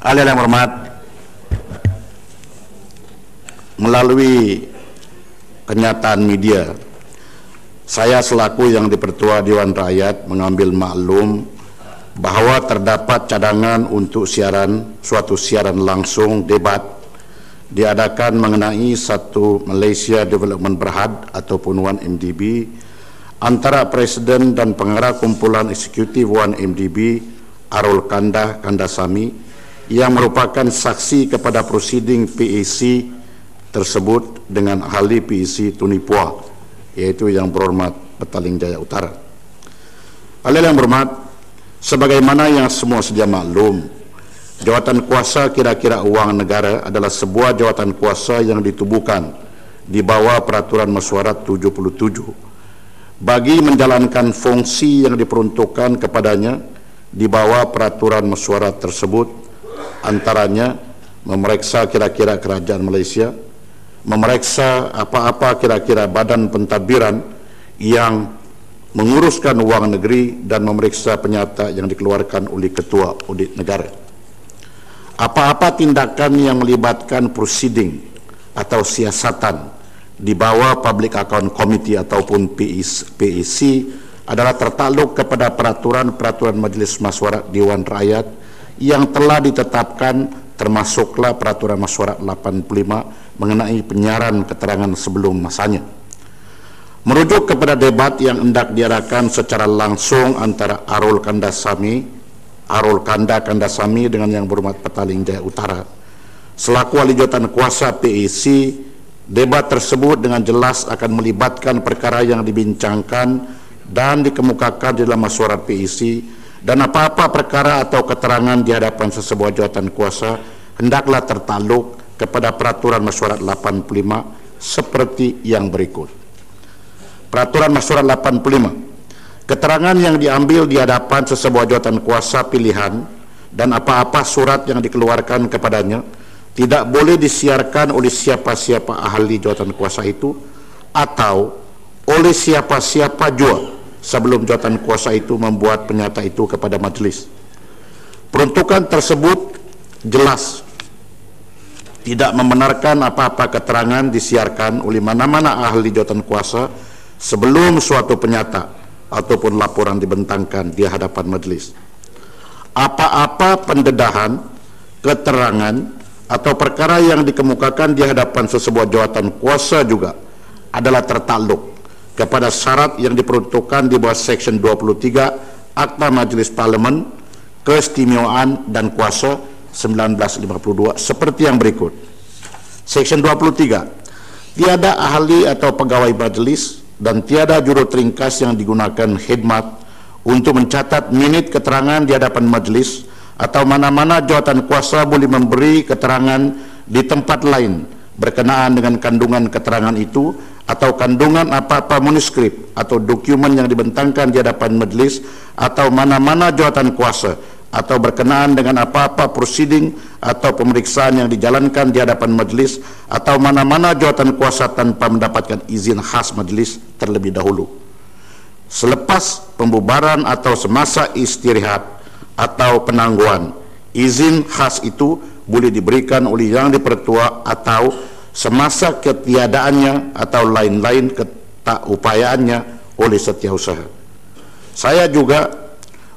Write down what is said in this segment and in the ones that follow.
Ahli yang hormat, melalui kenyataan media, saya selaku yang dipertua Dewan Rakyat mengambil maklum bahwa terdapat cadangan untuk suatu siaran langsung debat diadakan mengenai satu Malaysia Development Berhad ataupun 1MDB antara Presiden dan Pengarah Kumpulan Eksekutif 1MDB Arul Kandasamy yang merupakan saksi kepada prosiding PAC tersebut dengan ahli PAC Tunipua, yaitu yang berhormat Petaling Jaya Utara. Ahli yang berhormat, sebagaimana yang semua sedia maklum, jawatan kuasa kira-kira wang negara adalah sebuah jawatan kuasa yang ditubuhkan di bawah Peraturan Mesyuarat 77 bagi menjalankan fungsi yang diperuntukkan kepadanya di bawah peraturan mesyuarat tersebut, antaranya memeriksa kira-kira kerajaan Malaysia, memeriksa apa-apa kira-kira badan pentadbiran yang menguruskan wang negeri, dan memeriksa penyata yang dikeluarkan oleh Ketua Audit Negara. Apa-apa tindakan yang melibatkan proceeding atau siasatan di bawah Public Account Committee ataupun PAC adalah tertakluk kepada peraturan-peraturan Majlis Mesyuarat Dewan Rakyat yang telah ditetapkan, termasuklah Peraturan Mesyuarat 85 mengenai penyiaran keterangan sebelum masanya. Merujuk kepada debat yang hendak diadakan secara langsung antara Arul Kandasamy dengan yang berhormat Petaling Jaya Utara selaku ahli jawatan kuasa PAC, debat tersebut dengan jelas akan melibatkan perkara yang dibincangkan dan dikemukakan di dalam mesyuarat PAC, dan apa-apa perkara atau keterangan di hadapan sesebuah jawatan kuasa hendaklah tertakluk kepada Peraturan Mesyuarat 85 seperti yang berikut. Peraturan Mesyuarat 85, keterangan yang diambil di hadapan sesebuah jawatan kuasa pilihan dan apa-apa surat yang dikeluarkan kepadanya tidak boleh disiarkan oleh siapa-siapa ahli jawatan kuasa itu atau oleh siapa-siapa jua sebelum jawatan kuasa itu membuat penyata itu kepada majlis. Peruntukan tersebut jelas tidak membenarkan apa-apa keterangan disiarkan oleh mana-mana ahli jawatan kuasa sebelum suatu penyata ataupun laporan dibentangkan di hadapan majlis. Apa-apa pendedahan, keterangan atau perkara yang dikemukakan di hadapan sesebuah jawatan kuasa juga adalah tertakluk kepada syarat yang diperuntukkan di bawah Seksyen 23 Akta Majelis Parlimen Keistimewaan dan Kuasa 1952 seperti yang berikut. Seksyen 23, tiada ahli atau pegawai majelis dan tiada juru ringkas yang digunakan khidmat untuk mencatat minit keterangan di hadapan majelis atau mana-mana jawatan kuasa boleh memberi keterangan di tempat lain berkenaan dengan kandungan keterangan itu atau kandungan apa-apa manuskrip atau dokumen yang dibentangkan di hadapan majelis atau mana-mana jawatan kuasa atau berkenaan dengan apa-apa proceeding atau pemeriksaan yang dijalankan di hadapan majelis atau mana-mana jawatan kuasa tanpa mendapatkan izin khas majelis terlebih dahulu. Selepas pembubaran atau semasa istirahat atau penangguhan, izin khas itu boleh diberikan oleh yang dipertua atau semasa ketiadaannya atau lain-lain ketaupayaannya oleh setiausaha. Saya juga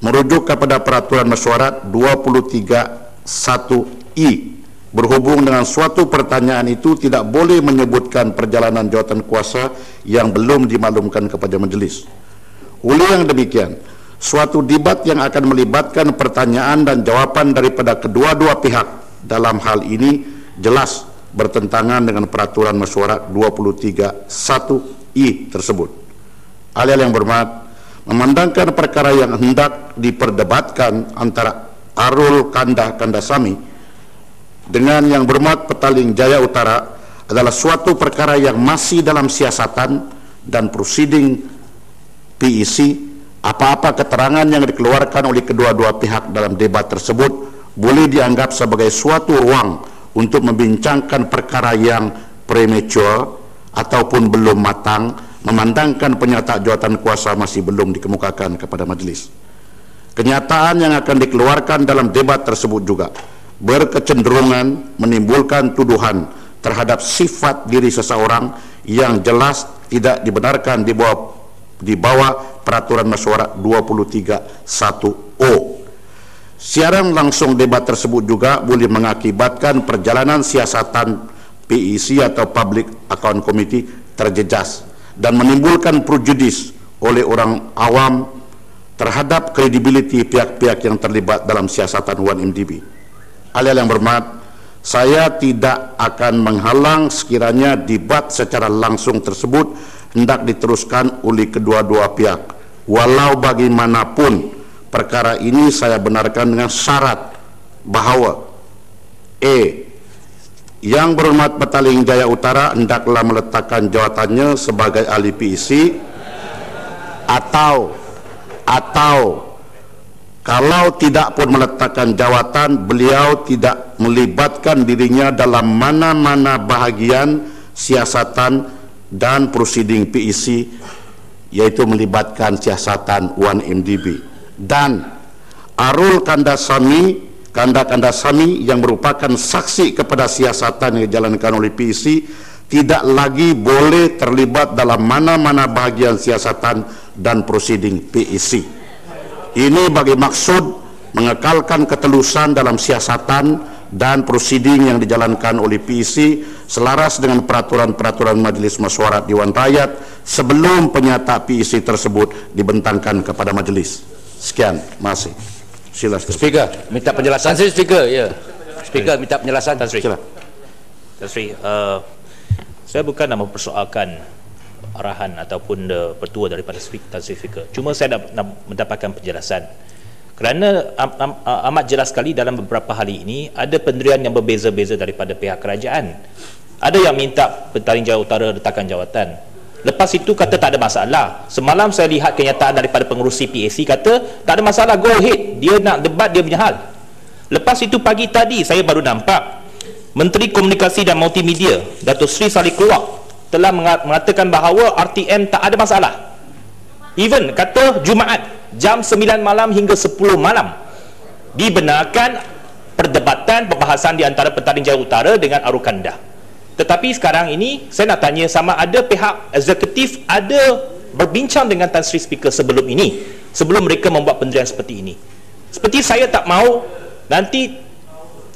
merujuk kepada Peraturan Mesyuarat 23(1)I berhubung dengan suatu pertanyaan itu tidak boleh menyebutkan perjalanan jawatan kuasa yang belum dimaklumkan kepada majelis. Oleh yang demikian, suatu debat yang akan melibatkan pertanyaan dan jawapan daripada kedua-dua pihak dalam hal ini jelas bertentangan dengan Peraturan Mesyuarat 23(1)I tersebut. Ahli yang berhormat, memandangkan perkara yang hendak diperdebatkan antara Arul Kandasamy dengan yang berhormat Petaling Jaya Utara adalah suatu perkara yang masih dalam siasatan dan proceeding PAC, apa-apa keterangan yang dikeluarkan oleh kedua-dua pihak dalam debat tersebut boleh dianggap sebagai suatu ruang untuk membincangkan perkara yang premature ataupun belum matang, memandangkan penyata jawatan kuasa masih belum dikemukakan kepada majelis. Kenyataan yang akan dikeluarkan dalam debat tersebut juga berkecenderungan menimbulkan tuduhan terhadap sifat diri seseorang yang jelas tidak dibenarkan di bawah Peraturan Mesyuarat 23(1)O. Siaran langsung debat tersebut juga boleh mengakibatkan perjalanan siasatan PEC atau Public Account Committee terjejas dan menimbulkan prejudis oleh orang awam terhadap kredibiliti pihak-pihak yang terlibat dalam siasatan 1MDB. Ahli yang berhormat, saya tidak akan menghalang sekiranya debat secara langsung tersebut hendak diteruskan oleh kedua-dua pihak. Walau bagaimanapun, perkara ini saya benarkan dengan syarat bahawa Yang Berhormat Petaling Jaya Utara hendaklah meletakkan jawatannya sebagai ahli PEC atau kalau tidak pun meletakkan jawatan, beliau tidak melibatkan dirinya dalam mana-mana bahagian siasatan dan prosiding PEC, yaitu melibatkan siasatan 1MDB. Dan Arul Kandasamy yang merupakan saksi kepada siasatan yang dijalankan oleh PEC tidak lagi boleh terlibat dalam mana-mana bahagian siasatan dan prosiding PEC. Ini bagi maksud mengekalkan ketelusan dalam siasatan dan prosiding yang dijalankan oleh PEC selaras dengan peraturan-peraturan Majlis Mesyuarat Dewan Rakyat sebelum penyata PEC tersebut dibentangkan kepada Majlis. Sekian, masih. Silakan. Speaker, minta penjelasan. Tan Sri, Speaker, ya. Speaker, minta penjelasan. Tan Sri. Tan Sri, saya bukan nak mempersoalkan arahan ataupun pertua daripada Tan Sri Speaker. Cuma saya nak mendapatkan penjelasan. Kerana amat jelas sekali dalam beberapa hari ini ada pendirian yang berbeza-beza daripada pihak kerajaan. Ada yang minta Petaling Jaya Utara letakkan jawatan. Lepas itu kata tak ada masalah. Semalam saya lihat kenyataan daripada pengerusi PAC kata tak ada masalah, go ahead. Dia nak debat, dia punya hal. Lepas itu pagi tadi saya baru nampak Menteri Komunikasi dan Multimedia Datuk Seri Saleh Keluak telah mengatakan bahawa RTM tak ada masalah. Even kata Jumaat jam 9 malam hingga 10 malam dibenarkan perdebatan perbahasan di antara Petaling Jaya Utara dengan Arukanda. Tetapi sekarang ini saya nak tanya sama ada pihak eksekutif ada berbincang dengan Tan Sri Speaker sebelum ini, sebelum mereka membuat pendirian seperti ini. Seperti saya tak mahu nanti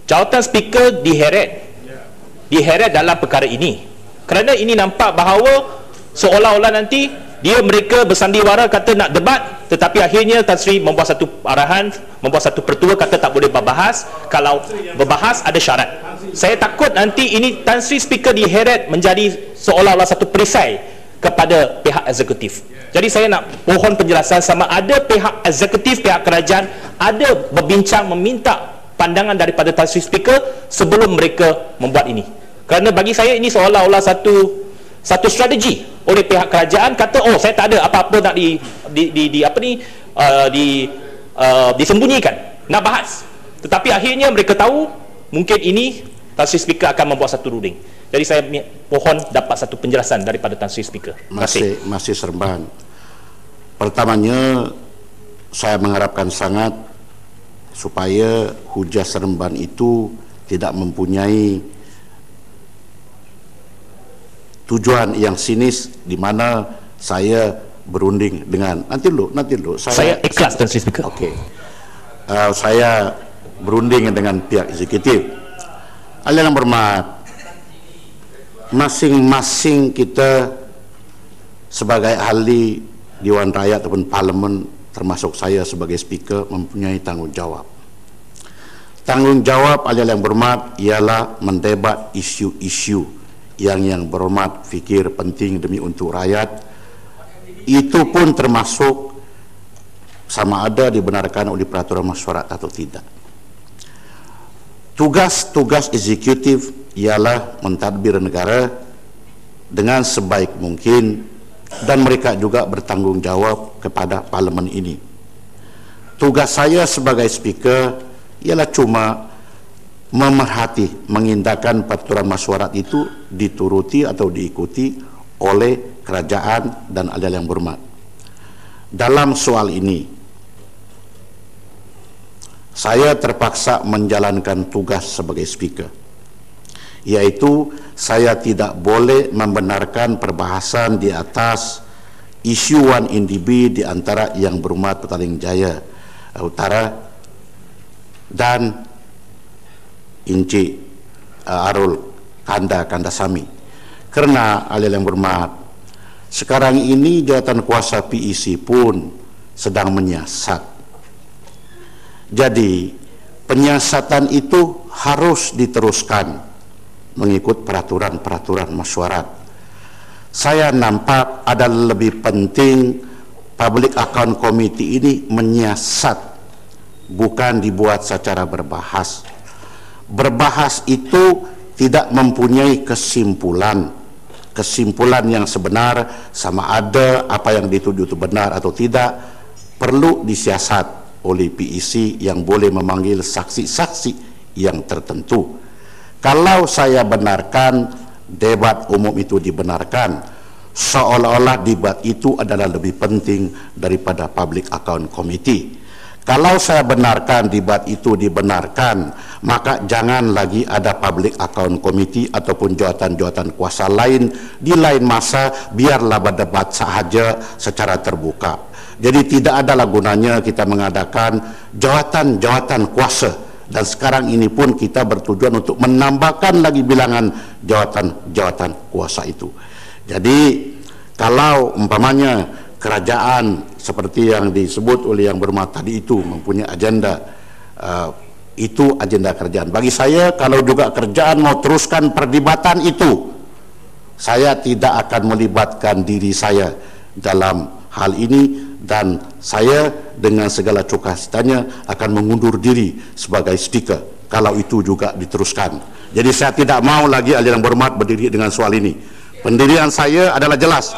jawatan Speaker diheret dalam perkara ini, kerana ini nampak bahawa seolah-olah nanti mereka bersandiwara kata nak debat, tetapi akhirnya Tan Sri membuat satu arahan, membuat satu pertua kata tak boleh berbahas, kalau berbahas ada syarat. Saya takut nanti ini Tan Sri Speaker diheret menjadi seolah-olah satu perisai kepada pihak eksekutif. Jadi saya nak mohon penjelasan sama ada pihak eksekutif, pihak kerajaan ada berbincang meminta pandangan daripada Tan Sri Speaker sebelum mereka membuat ini. Kerana bagi saya ini seolah-olah satu strategi oleh pihak kerajaan kata saya tak ada apa-apa nak disembunyikan, nak bahas. Tetapi akhirnya mereka tahu mungkin ini Tan Sri Speaker akan membuat satu ruling. Jadi saya mohon dapat satu penjelasan daripada Tan Sri Speaker. Masih Seremban. Pertamanya saya mengharapkan sangat supaya hujah Seremban itu tidak mempunyai tujuan yang sinis di mana saya berunding dengan nanti dulu saya ikhlas Tan Sri Speaker. Okey. Saya berunding dengan pihak eksekutif. Ahli yang berhormat, masing-masing kita sebagai ahli Dewan Rakyat ataupun Parlimen, termasuk saya sebagai Speaker, mempunyai tanggungjawab. Tanggungjawab ahli yang berhormat ialah mendebat isu-isu yang berhormat fikir penting demi untuk rakyat. Itu pun termasuk sama ada dibenarkan oleh peraturan mesyuarat atau tidak. Tugas-tugas eksekutif ialah mentadbir negara dengan sebaik mungkin dan mereka juga bertanggungjawab kepada Parlimen ini. Tugas saya sebagai Speaker ialah cuma memerhati, mengindahkan peraturan mesyuarat itu dituruti atau diikuti oleh kerajaan dan ahli yang berhormat. Dalam soal ini saya terpaksa menjalankan tugas sebagai speaker, yaitu saya tidak boleh membenarkan perbahasan di atas isu 1NDB di antara Yang Berhormat Petaling Jaya Utara dan Encik Arul Kandasamy. Kerana ahli yang berhormat, sekarang ini jawatan kuasa PEC pun sedang menyiasat. Jadi penyiasatan itu harus diteruskan mengikut peraturan-peraturan mesyuarat. Saya nampak ada lebih penting Public Account Committee ini menyiasat, bukan dibuat secara berbahas. Berbahas itu tidak mempunyai kesimpulan yang sebenar, sama ada apa yang dituju itu benar atau tidak, perlu disiasat oleh PEC yang boleh memanggil saksi-saksi yang tertentu. Kalau saya benarkan debat umum itu dibenarkan, seolah-olah debat itu adalah lebih penting daripada Public Account Committee. Kalau saya benarkan debat itu dibenarkan, maka jangan lagi ada Public Account Committee ataupun jawatan-jawatan kuasa lain di lain masa, biarlah berdebat sahaja secara terbuka. Jadi tidak adalah gunanya kita mengadakan jawatan-jawatan kuasa, dan sekarang ini pun kita bertujuan untuk menambahkan lagi bilangan jawatan-jawatan kuasa itu. Jadi kalau umpamanya kerajaan seperti yang disebut oleh Yang Berhormat tadi itu mempunyai agenda, itu agenda kerajaan. Bagi saya, kalau juga kerajaan mau teruskan perdebatan itu, saya tidak akan melibatkan diri saya dalam hal ini, dan saya dengan segala cukacitanya akan mengundur diri sebagai speaker kalau itu juga diteruskan. Jadi saya tidak mau lagi ahli yang berhormat berdiri dengan soal ini. Pendirian saya adalah jelas.